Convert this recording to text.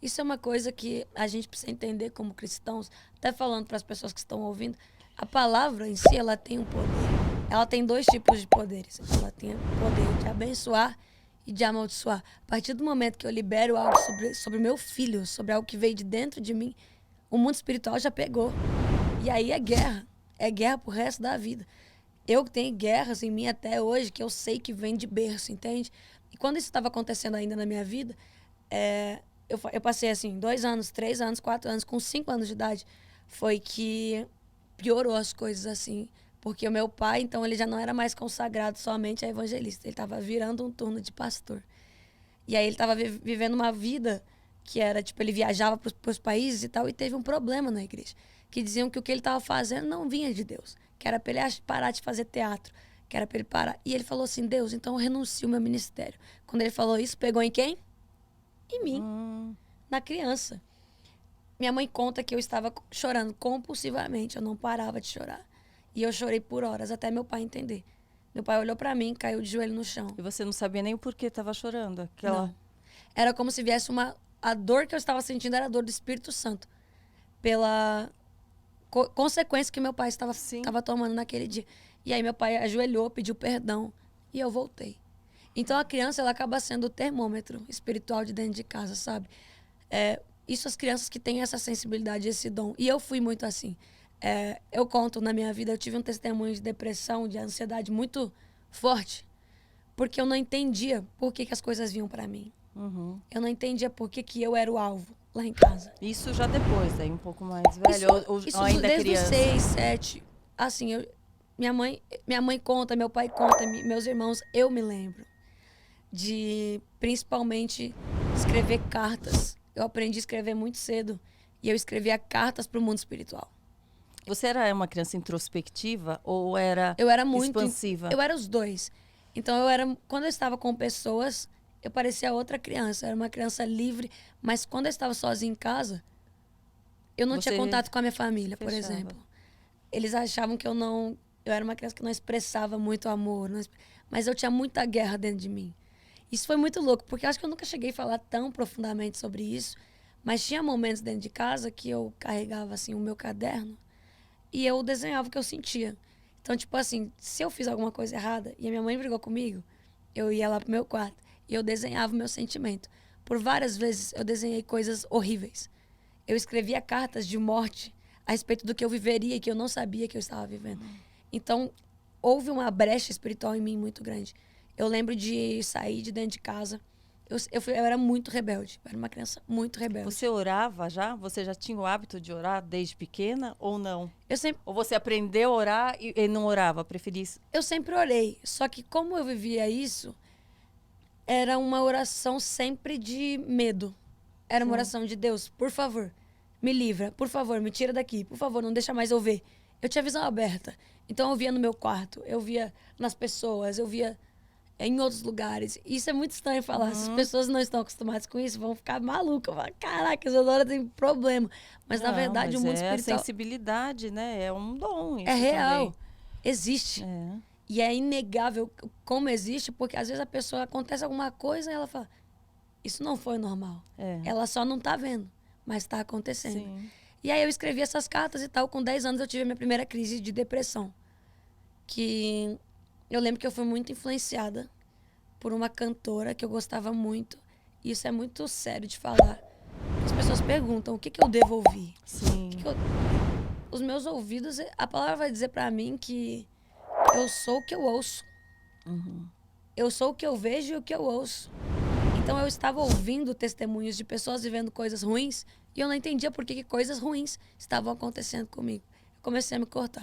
Isso é uma coisa que a gente precisa entender como cristãos, até falando para as pessoas que estão ouvindo. A palavra em si, ela tem um poder. Ela tem dois tipos de poderes. Ela tem o poder de abençoar e de amaldiçoar. A partir do momento que eu libero algo sobre o meu filho, sobre algo que veio de dentro de mim, o mundo espiritual já pegou. E aí é guerra. É guerra pro resto da vida. Eu tenho guerras em mim até hoje que eu sei que vem de berço, entende? E quando isso estava acontecendo ainda na minha vida, eu passei assim, 2 anos, 3 anos, 4 anos, com 5 anos de idade, foi que piorou as coisas assim. Porque o meu pai, então, ele já não era mais consagrado somente a evangelista. Ele estava virando um turno de pastor. E aí ele estava vivendo uma vida que era, tipo, ele viajava para os países e tal, e teve um problema na igreja. Que diziam que o que ele estava fazendo não vinha de Deus. Que era para ele parar de fazer teatro. Que era para ele parar. E ele falou assim, Deus, então eu renuncio ao meu ministério. Quando ele falou isso, pegou em quem? Em mim. Na criança. Minha mãe conta que eu estava chorando compulsivamente. Eu não parava de chorar. E eu chorei por horas, até meu pai entender. Meu pai olhou pra mim, caiu de joelho no chão. E você não sabia nem o porquê estava chorando? Não. Era como se viesse a dor que eu estava sentindo era a dor do Espírito Santo. Pela consequência que meu pai estava tomando naquele dia. E aí meu pai ajoelhou, pediu perdão. E eu voltei. Então a criança, ela acaba sendo o termômetro espiritual de dentro de casa, sabe? Isso as crianças que têm essa sensibilidade, esse dom. E eu fui muito assim. Eu conto na minha vida, eu tive um testemunho de depressão, de ansiedade muito forte, porque eu não entendia por que as coisas vinham para mim. Uhum. Eu não entendia por que eu era o alvo lá em casa. Isso já depois, aí um pouco mais velho, Isso ou ainda desde criança? os 6, 7, assim, minha mãe conta, meu pai conta, meus irmãos, eu me lembro de, principalmente, escrever cartas. Eu aprendi a escrever muito cedo e eu escrevia cartas para o mundo espiritual. Você era uma criança introspectiva ou era muito expansiva? Eu era os dois. Então, quando eu estava com pessoas, eu parecia outra criança. Eu era uma criança livre, mas quando eu estava sozinha em casa, eu não tinha contato com a minha família, por exemplo. Eles achavam que eu era uma criança que não expressava muito amor, mas eu tinha muita guerra dentro de mim. Isso foi muito louco, porque eu acho que eu nunca cheguei a falar tão profundamente sobre isso, mas tinha momentos dentro de casa que eu carregava assim o meu caderno e eu desenhava o que eu sentia. Então, tipo assim, se eu fiz alguma coisa errada e a minha mãe brigou comigo, eu ia lá pro meu quarto e eu desenhava o meu sentimento. Por várias vezes eu desenhei coisas horríveis. Eu escrevia cartas de morte a respeito do que eu viveria e que eu não sabia que eu estava vivendo. Então, houve uma brecha espiritual em mim muito grande. Eu lembro de sair de dentro de casa. Eu era muito rebelde. Eu era uma criança muito rebelde. Você orava já? Você já tinha o hábito de orar desde pequena ou não? Ou você aprendeu a orar e não orava? Preferia isso? Eu sempre orei. Só que como eu vivia isso, era uma oração sempre de medo. Era uma oração de Deus, por favor, me livra. Por favor, me tira daqui. Por favor, não deixa mais eu ver. Eu tinha visão aberta. Então eu via no meu quarto, eu via nas pessoas, eu via em outros lugares. Isso é muito estranho falar. Se as pessoas não estão acostumadas com isso, vão ficar malucas. Caraca, Isadora tem problema. Mas na verdade o mundo espiritual... É sensibilidade, né? É um dom isso é real. também. Existe. E é inegável como existe, porque às vezes a pessoa acontece alguma coisa e ela fala, isso não foi normal. Ela só não tá vendo, mas tá acontecendo. Sim. E aí eu escrevi essas cartas e tal. Com 10 anos eu tive a minha primeira crise de depressão. Que eu lembro que eu fui muito influenciada por uma cantora que eu gostava muito. E isso é muito sério de falar. As pessoas perguntam, o que eu devo ouvir? Sim. Os meus ouvidos, a palavra vai dizer pra mim que eu sou o que eu ouço. Eu sou o que eu vejo e o que eu ouço. Então eu estava ouvindo testemunhos de pessoas vivendo coisas ruins e eu não entendia por que coisas ruins estavam acontecendo comigo. Eu comecei a me cortar.